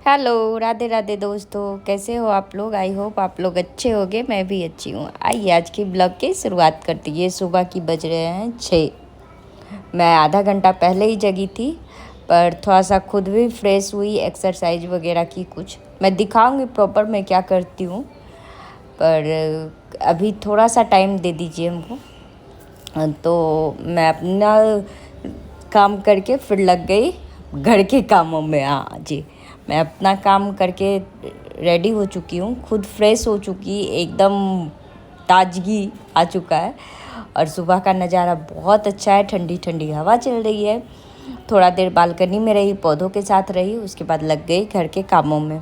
Hello, Radhe Radhe दोस्तों। कैसे हो आप लोग? आई होप आप लोग अच्छे होंगे। मैं भी अच्छी हूँ। आइए आज की ब्लॉग की शुरुआत करती है। सुबह की बज रहे हैं 6। मैं आधा घंटा पहले ही जगी थी, पर थोड़ा सा खुद भी फ्रेश हुई, एक्सरसाइज वगैरह की। कुछ मैं दिखाऊंगी प्रॉपर मैं क्या करती हूँ, पर अभी थोड़ा सा टाइम दे दीजिए हमको। तो मैं अपना काम करके फिर लग गई घर के कामों में। हाँ जी, मैं अपना काम करके रेडी हो चुकी हूँ, खुद फ्रेश हो चुकी, एकदम ताजगी आ चुका है। और सुबह का नज़ारा बहुत अच्छा है, ठंडी ठंडी हवा चल रही है। थोड़ा देर बालकनी में रही, पौधों के साथ रही, उसके बाद लग गई घर के कामों में।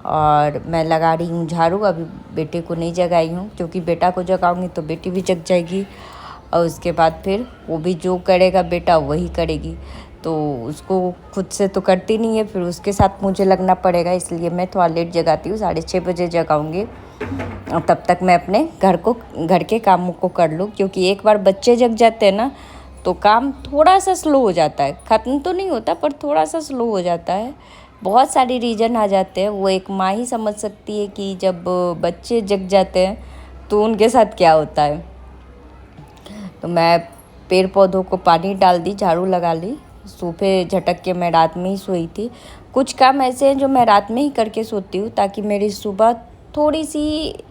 और मैं लगा रही हूँ झाड़ू। अभी बेटे को नहीं जगाई हूँ, क्योंकि बेटा को जगाऊंगी तो बेटी भी जग जाएगी, और उसके बाद फिर वो भी जो करेगा बेटा वही करेगी। तो उसको खुद से तो करती नहीं है, फिर उसके साथ मुझे लगना पड़ेगा। इसलिए मैं थोड़ा लेट जगाती हूँ, 6:30 बजे जगाऊंगी। और तब तक मैं अपने घर के कामों को कर लूँ, क्योंकि एक बार बच्चे जग जाते हैं ना तो काम थोड़ा सा स्लो हो जाता है। ख़त्म तो नहीं होता, पर थोड़ा सा स्लो हो जाता है। बहुत सारी रीज़न आ जाते हैं, वो एक माँ ही समझ सकती है कि जब बच्चे जग जाते हैं तो उनके साथ क्या होता है। तो मैं पेड़ पौधों को पानी डाल दी, झाड़ू लगा ली। सोफे झटक के मैं रात में ही सोई थी। कुछ काम ऐसे हैं जो मैं रात में ही करके सोती हूँ, ताकि मेरी सुबह थोड़ी सी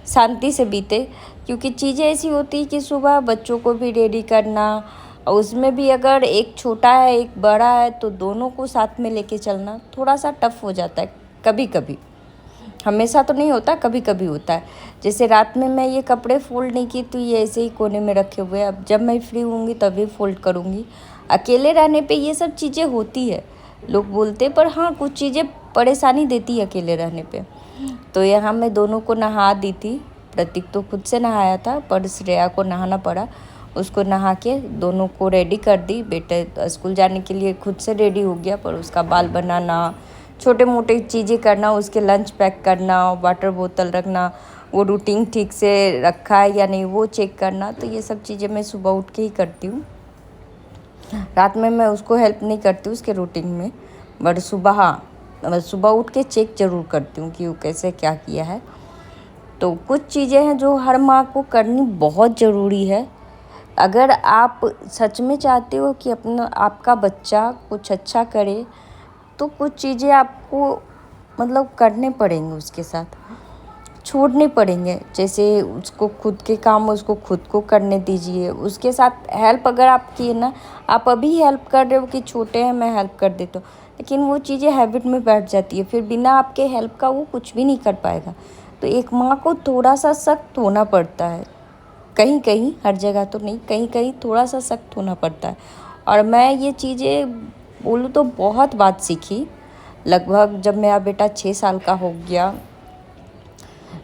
शांति से बीते। क्योंकि चीज़ें ऐसी होती हैं कि सुबह बच्चों को भी रेडी करना, और उसमें भी अगर एक छोटा है एक बड़ा है तो दोनों को साथ में लेके चलना थोड़ा सा टफ हो जाता है कभी कभी। हमेशा तो नहीं होता, कभी कभी होता है। जैसे रात में मैं ये कपड़े फ़ोल्ड नहीं की तो ये ऐसे ही कोने में रखे हुए हैं। अब जब मैं फ्री होंगी तभी फ़ोल्ड करूँगी। अकेले रहने पे ये सब चीज़ें होती है, लोग बोलते, पर हाँ कुछ चीज़ें परेशानी देती है अकेले रहने पे। तो यहाँ मैं दोनों को नहा दी थी। प्रतीक तो खुद से नहाया था, पर श्रेया को नहाना पड़ा। उसको नहा के दोनों को रेडी कर दी। बेटे स्कूल जाने के लिए खुद से रेडी हो गया, पर उसका बाल बनाना, छोटे मोटे चीज़ें करना, उसके लंच पैक करना, वाटर बोतल रखना, वो रूटीन ठीक से रखा है या नहीं वो चेक करना, तो ये सब चीज़ें मैं सुबह उठ के ही करती हूँ। रात में मैं उसको हेल्प नहीं करती उसके रूटीन में, बट सुबह हाँ, मैं सुबह उठ के चेक ज़रूर करती हूँ कि वो कैसे क्या किया है। तो कुछ चीज़ें हैं जो हर माँ को करनी बहुत ज़रूरी है। अगर आप सच में चाहते हो कि अपना आपका बच्चा कुछ अच्छा करे, तो कुछ चीज़ें आपको मतलब करने पड़ेंगे, उसके साथ छोड़ने पड़ेंगे। जैसे उसको खुद के काम उसको खुद को करने दीजिए। उसके साथ हेल्प अगर आप किए ना, आप अभी हेल्प कर रहे हो कि छोटे हैं मैं हेल्प कर देता हूँ, लेकिन वो चीज़ें हैबिट में बैठ जाती है, फिर बिना आपके हेल्प का वो कुछ भी नहीं कर पाएगा। तो एक माँ को थोड़ा सा सख्त होना पड़ता है, कहीं कहीं, हर जगह तो नहीं, कहीं कहीं थोड़ा सा सख्त होना पड़ता है। और मैं ये चीज़ें बोलूँ तो बहुत बात सीखी। लगभग जब मेरा बेटा 6 साल का हो गया,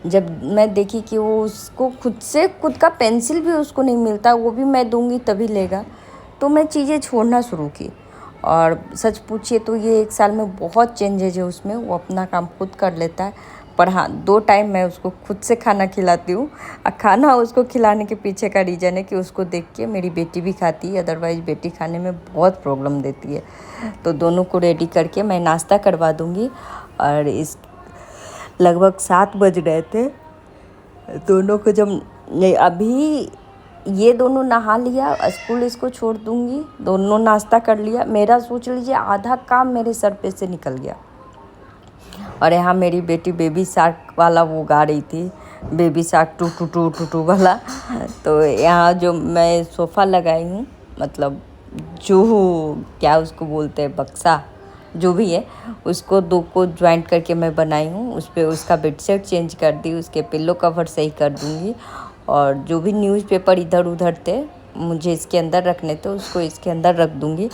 जब मैं देखी कि वो उसको खुद से खुद का पेंसिल भी उसको नहीं मिलता, वो भी मैं दूंगी तभी लेगा, तो मैं चीज़ें छोड़ना शुरू की। और सच पूछिए तो ये 1 साल में बहुत चेंजेज है उसमें। वो अपना काम खुद कर लेता है। पर हाँ, 2 टाइम मैं उसको खुद से खाना खिलाती हूँ। खाना उसको खिलाने के पीछे का रीज़न है कि उसको देख के मेरी बेटी भी खाती है, अदरवाइज़ बेटी खाने में बहुत प्रॉब्लम देती है। तो दोनों को रेडी करके मैं नाश्ता करवा दूँगी। और इस लगभग 7 बज रहे थे दोनों को, जब अभी ये दोनों नहा लिया, स्कूल इसको छोड़ दूँगी, दोनों नाश्ता कर लिया, मेरा सोच लीजिए आधा काम मेरे सर पे से निकल गया। और यहाँ मेरी बेटी बेबी शार्क वाला वो गा रही थी, baby shark doo doo doo doo doo वाला। तो यहाँ जो मैं सोफ़ा लगाई हूँ, मतलब जो क्या उसको बोलते हैं, बक्सा जो भी है, उसको 2 को ज्वाइंट करके मैं बनाई हूँ। उस पर उसका बेडशीट चेंज कर दी, उसके पिल्लो कवर सही कर दूँगी। और जो भी न्यूज़पेपर इधर उधर थे मुझे इसके अंदर रखने थे, उसको इसके अंदर रख दूँगी।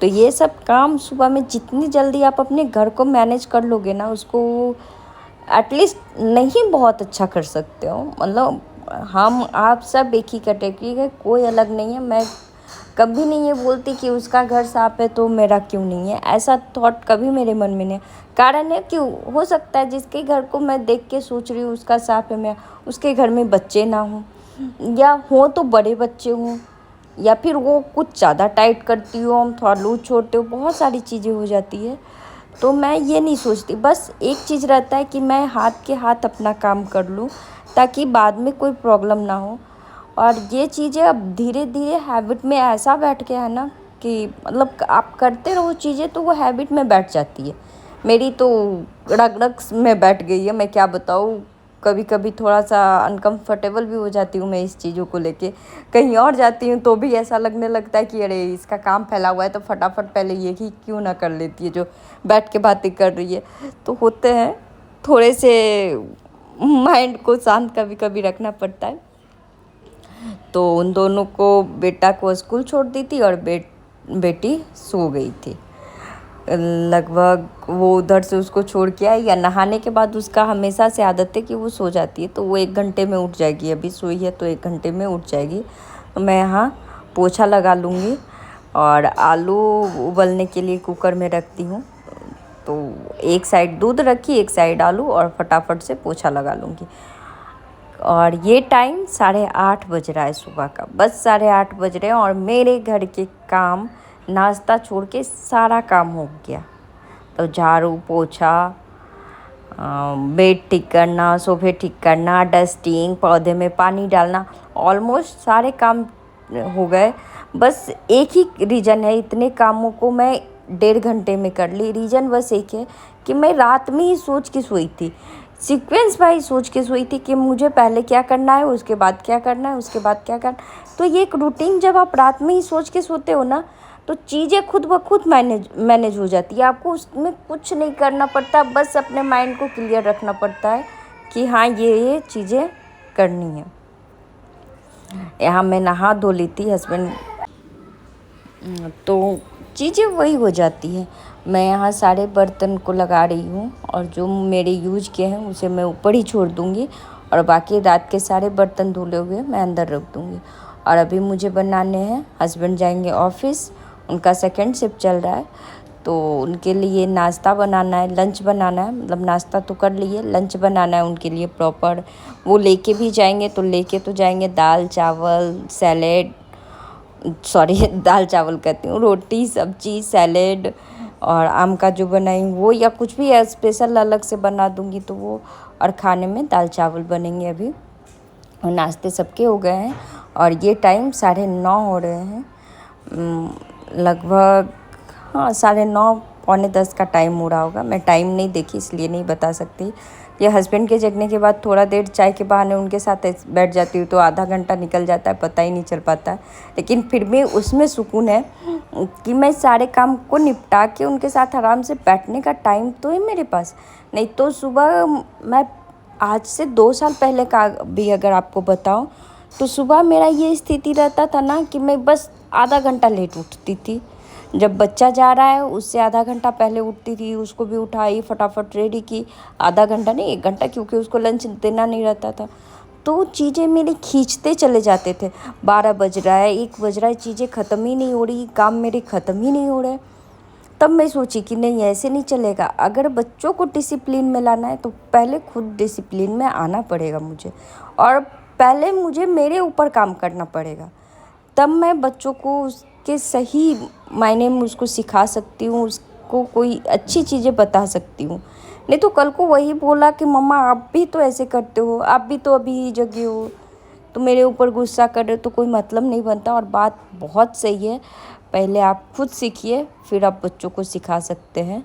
तो ये सब काम सुबह में जितनी जल्दी आप अपने घर को मैनेज कर लोगे ना, उसको एटलीस्ट नहीं बहुत अच्छा कर सकते हो। मतलब हम आप सब एक ही कैटेगरी है, कोई अलग नहीं है। मैं कभी नहीं ये बोलती कि उसका घर साफ है तो मेरा क्यों नहीं है, ऐसा थॉट कभी मेरे मन में नहीं है। कारण है कि हो सकता है जिसके घर को मैं देख के सोच रही हूँ उसका साफ है, मैं उसके घर में बच्चे ना हों, या हो तो बड़े बच्चे हों, या फिर वो कुछ ज़्यादा टाइट करती हो, हम थोड़ा लूज छोड़ते हो, बहुत सारी चीज़ें हो जाती है। तो मैं ये नहीं सोचती, बस एक चीज़ रहता है कि मैं हाथ के हाथ अपना काम कर लूँ ताकि बाद में कोई प्रॉब्लम ना हो। और ये चीज़ें अब धीरे धीरे हैबिट में ऐसा बैठ गया है ना कि मतलब आप करते रहो चीज़ें तो वो हैबिट में बैठ जाती है। मेरी तो रग रग में बैठ गई है, मैं क्या बताऊँ। कभी कभी थोड़ा सा अनकंफर्टेबल भी हो जाती हूँ मैं इस चीज़ों को लेके। कहीं और जाती हूँ तो भी ऐसा लगने लगता है कि अरे इसका काम फैला हुआ है तो फटाफट पहले ये ही क्यों ना कर लेती है जो बैठ के बातें कर रही है। तो होते हैं थोड़े से, माइंड को शांत कभी कभी रखना पड़ता है। तो उन दोनों को, बेटा को स्कूल छोड़ दी थी और बेटी सो गई थी। लगभग वो उधर से उसको छोड़ के आई, या नहाने के बाद उसका हमेशा से आदत है कि वो सो जाती है, तो वो 1 घंटे में उठ जाएगी। अभी सोई है तो 1 घंटे में उठ जाएगी। तो मैं यहाँ पोछा लगा लूँगी और आलू उबलने के लिए कुकर में रखती हूँ। तो एक साइड दूध रखी, एक साइड आलू, और फटाफट से पोछा लगा लूँगी। और ये टाइम 8:30 बज रहा है सुबह का, बस 8:30 बज रहे हैं और मेरे घर के काम, नाश्ता छोड़ के सारा काम हो गया। तो झाड़ू पोछा, बेड ठीक करना, सोफे ठीक करना, डस्टिंग, पौधे में पानी डालना, ऑलमोस्ट सारे काम हो गए। बस एक ही रीज़न है, इतने कामों को मैं 1.5 घंटे में कर ली। रीज़न बस एक है कि मैं रात में ही सोच के सोई थी, सीक्वेंस वाइज सोच के सोई थी कि मुझे पहले क्या करना है, उसके बाद क्या करना है, उसके बाद क्या करना। तो ये एक रूटीन जब आप रात में ही सोच के सोते हो ना, तो चीज़ें खुद ब खुद मैनेज हो जाती है। आपको उसमें कुछ नहीं करना पड़ता, बस अपने माइंड को क्लियर रखना पड़ता है कि हाँ ये चीज़ें करनी है। यहाँ मैं नहा धो ली थी, हस्बैंड, तो चीज़ें वही हो जाती है। मैं यहाँ सारे बर्तन को लगा रही हूँ और जो मेरे यूज के हैं उसे मैं ऊपर ही छोड़ दूँगी और बाकी रात के सारे बर्तन धुले हुए मैं अंदर रख दूँगी। और अभी मुझे बनाने हैं, हस्बैंड जाएंगे ऑफिस, उनका सेकंड शिफ्ट चल रहा है, तो उनके लिए नाश्ता बनाना है, लंच बनाना है। मतलब नाश्ता तो कर लिए, लंच बनाना है उनके लिए प्रॉपर। वो लेके भी जाएंगे, तो लेके तो जाएंगे दाल चावल सैलेड, सॉरी दाल चावल कहती हूँ, रोटी सब्जी सैलेड और आम का जो बनाई वो, या कुछ भी स्पेशल अलग से बना दूँगी तो वो। और खाने में दाल चावल बनेंगे अभी। और नाश्ते सबके हो गए हैं और ये टाइम 9:30 हो रहे हैं, लगभग, हाँ 9:30 पौने 10 का टाइम हो रहा होगा। मैं टाइम नहीं देखी इसलिए नहीं बता सकती। ये हस्बैंड के जगने के बाद थोड़ा देर चाय के बहाने उनके साथ बैठ जाती हूँ तो आधा घंटा निकल जाता है, पता ही नहीं चल पाता। लेकिन फिर भी उसमें सुकून है कि मैं सारे काम को निपटा के उनके साथ आराम से बैठने का टाइम तो है मेरे पास। नहीं तो सुबह मैं, आज से 2 साल पहले का भी अगर आपको बताऊँ, तो सुबह मेरा ये स्थिति रहता था ना कि मैं बस आधा घंटा लेट उठती थी। जब बच्चा जा रहा है उससे आधा घंटा पहले उठती थी, उसको भी उठाई, फटाफट रेडी की, आधा घंटा नहीं 1 घंटा, क्योंकि उसको लंच देना नहीं रहता था। तो चीज़ें मेरे खींचते चले जाते थे, 12 बज रहा है, 1 बज रहा है, चीज़ें ख़त्म ही नहीं हो रही, काम मेरे ख़त्म ही नहीं हो रहे। तब मैं सोची कि नहीं ऐसे नहीं चलेगा, अगर बच्चों को डिसिप्लिन में लाना है तो पहले खुद डिसिप्लिन में आना पड़ेगा मुझे, और पहले मुझे मेरे ऊपर काम करना पड़ेगा। तब मैं बच्चों को उसके सही मायने में उसको सिखा सकती हूँ, उसको कोई अच्छी चीज़ें बता सकती हूँ। नहीं तो कल को वही बोला कि मम्मा आप भी तो ऐसे करते हो, आप भी तो अभी ही जगे हो, तो मेरे ऊपर गुस्सा कर रहे हो, तो कोई मतलब नहीं बनता। और बात बहुत सही है, पहले आप खुद सीखिए फिर आप बच्चों को सिखा सकते हैं।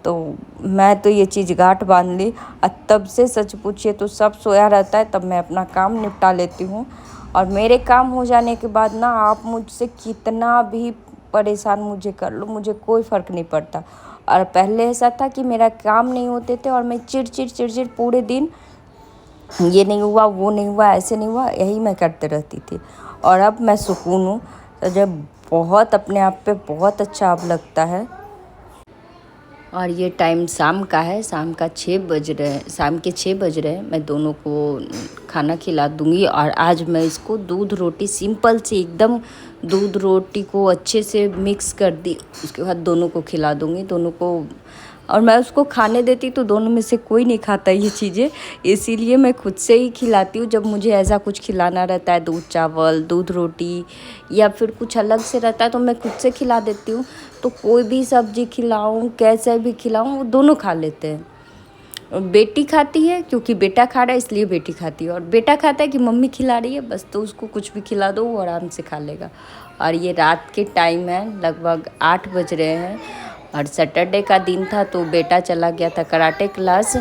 तो मैं तो ये चीज़ गांठ बांध ली, और तब से सच पूछिए तो सब सोया रहता है तब मैं अपना काम निपटा लेती हूँ। और मेरे काम हो जाने के बाद ना आप मुझसे कितना भी परेशान मुझे कर लो, मुझे कोई फ़र्क नहीं पड़ता। और पहले ऐसा था कि मेरा काम नहीं होते थे और मैं चिड़चिड़ पूरे दिन, ये नहीं हुआ वो नहीं हुआ ऐसे नहीं हुआ, यही मैं करते रहती थी। और अब मैं सुकून हूँ, तो जब बहुत अपने आप पे बहुत अच्छा अब लगता है। और ये टाइम शाम का है, शाम के 6 बज रहे हैं। मैं दोनों को खाना खिला दूँगी। और आज मैं इसको दूध रोटी सिंपल से एकदम, दूध रोटी को अच्छे से मिक्स कर दी, उसके बाद दोनों को खिला दूँगी। दोनों को और मैं उसको खाने देती तो दोनों में से कोई नहीं खाता ये चीज़ें, इसीलिए मैं खुद से ही खिलाती हूँ। जब मुझे ऐसा कुछ खिलाना रहता है, दूध चावल, दूध रोटी या फिर कुछ अलग से रहता है तो मैं खुद से खिला देती हूँ। तो कोई भी सब्जी खिलाऊँ, कैसे भी खिलाऊँ, वो दोनों खा लेते हैं। बेटी खाती है क्योंकि बेटा खा रहा है इसलिए बेटी खाती है, और बेटा खाता है कि मम्मी खिला रही है बस, तो उसको कुछ भी खिला दो वो आराम से खा लेगा। और ये रात के टाइम है, लगभग 8 बज रहे हैं, और सैटरडे का दिन था तो बेटा चला गया था कराटे क्लास।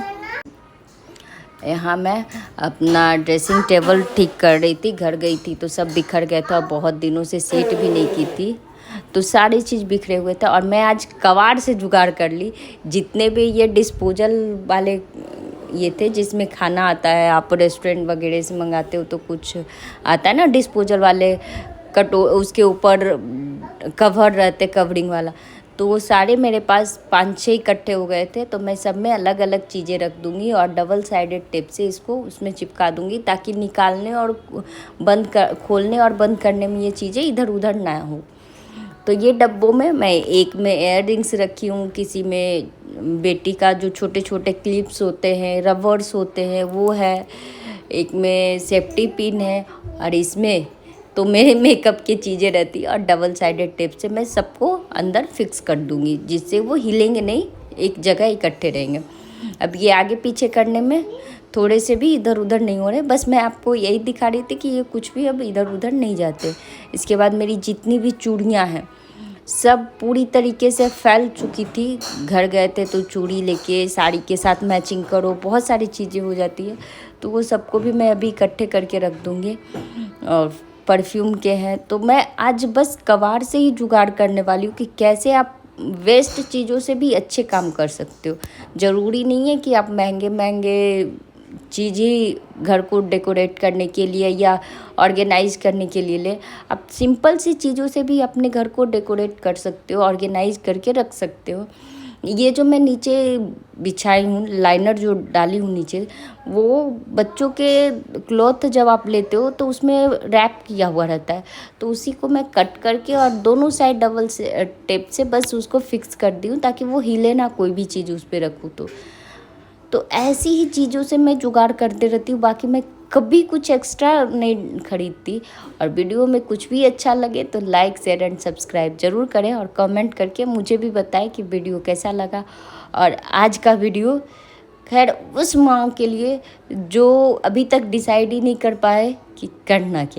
यहाँ मैं अपना ड्रेसिंग टेबल ठीक कर रही थी, घर गई थी तो सब बिखर गया था, बहुत दिनों से सेट भी नहीं की थी तो सारी चीज़ बिखरे हुए थे। और मैं आज कबाड़ से जुगाड़ कर ली, जितने भी ये डिस्पोजल वाले ये थे जिसमें खाना आता है, आप रेस्टोरेंट वगैरह से मंगाते हो तो कुछ आता है ना डिस्पोजल वाले कटो, उसके ऊपर कवर रहते, कवरिंग वाला, तो वो सारे मेरे पास 5-6 इकट्ठे हो गए थे। तो मैं सब में अलग अलग चीज़ें रख दूँगी और डबल साइडेड टेप से इसको उसमें चिपका दूँगी ताकि निकालने और खोलने और बंद करने में ये चीज़ें इधर उधर ना हो। तो ये डब्बों में मैं एक में एयर रिंग्स रखी हूँ, किसी में बेटी का जो छोटे छोटे क्लिप्स होते हैं, रबर्स होते हैं वो है, एक में सेफ्टी पिन है, और इसमें तो मेरे मेकअप की चीज़ें रहती है। और डबल साइडेड टेप से मैं सबको अंदर फिक्स कर दूँगी जिससे वो हिलेंगे नहीं, एक जगह इकट्ठे रहेंगे। अब ये आगे पीछे करने में थोड़े से भी इधर उधर नहीं हो रहे, बस मैं आपको यही दिखा रही थी कि ये कुछ भी अब इधर उधर नहीं जाते। इसके बाद मेरी जितनी भी चूड़ियाँ हैं सब पूरी तरीके से फैल चुकी थी, घर गए थे तो चूड़ी लेके साड़ी के साथ मैचिंग करो, बहुत सारी चीज़ें हो जाती है, तो वो सबको भी मैं अभी इकट्ठे करके रख दूँगी। और परफ्यूम के हैं तो मैं आज बस कबाड़ से ही जुगाड़ करने वाली हूँ कि कैसे आप वेस्ट चीज़ों से भी अच्छे काम कर सकते हो। ज़रूरी नहीं है कि आप महंगे महंगे चीज़ ही घर को डेकोरेट करने के लिए या ऑर्गेनाइज करने के लिए ले, आप सिंपल सी चीज़ों से भी अपने घर को डेकोरेट कर सकते हो, ऑर्गेनाइज करके रख सकते हो। ये जो मैं नीचे बिछाई हूँ, लाइनर जो डाली हूँ नीचे, वो बच्चों के क्लॉथ जब आप लेते हो तो उसमें रैप किया हुआ रहता है, तो उसी को मैं कट करके और दोनों साइड डबल से टेप से बस उसको फिक्स कर दी हूँ ताकि वो हिले ना, कोई भी चीज़ उस पर रखूँ तो ऐसी ही चीज़ों से मैं जुगाड़ करते रहती हूँ। बाकी मैं कभी कुछ एक्स्ट्रा नहीं खरीदती। और वीडियो में कुछ भी अच्छा लगे तो लाइक शेयर एंड सब्सक्राइब ज़रूर करें, और कमेंट करके मुझे भी बताएं कि वीडियो कैसा लगा। और आज का वीडियो खैर उस माँ के लिए जो अभी तक डिसाइड ही नहीं कर पाए कि करना क्या।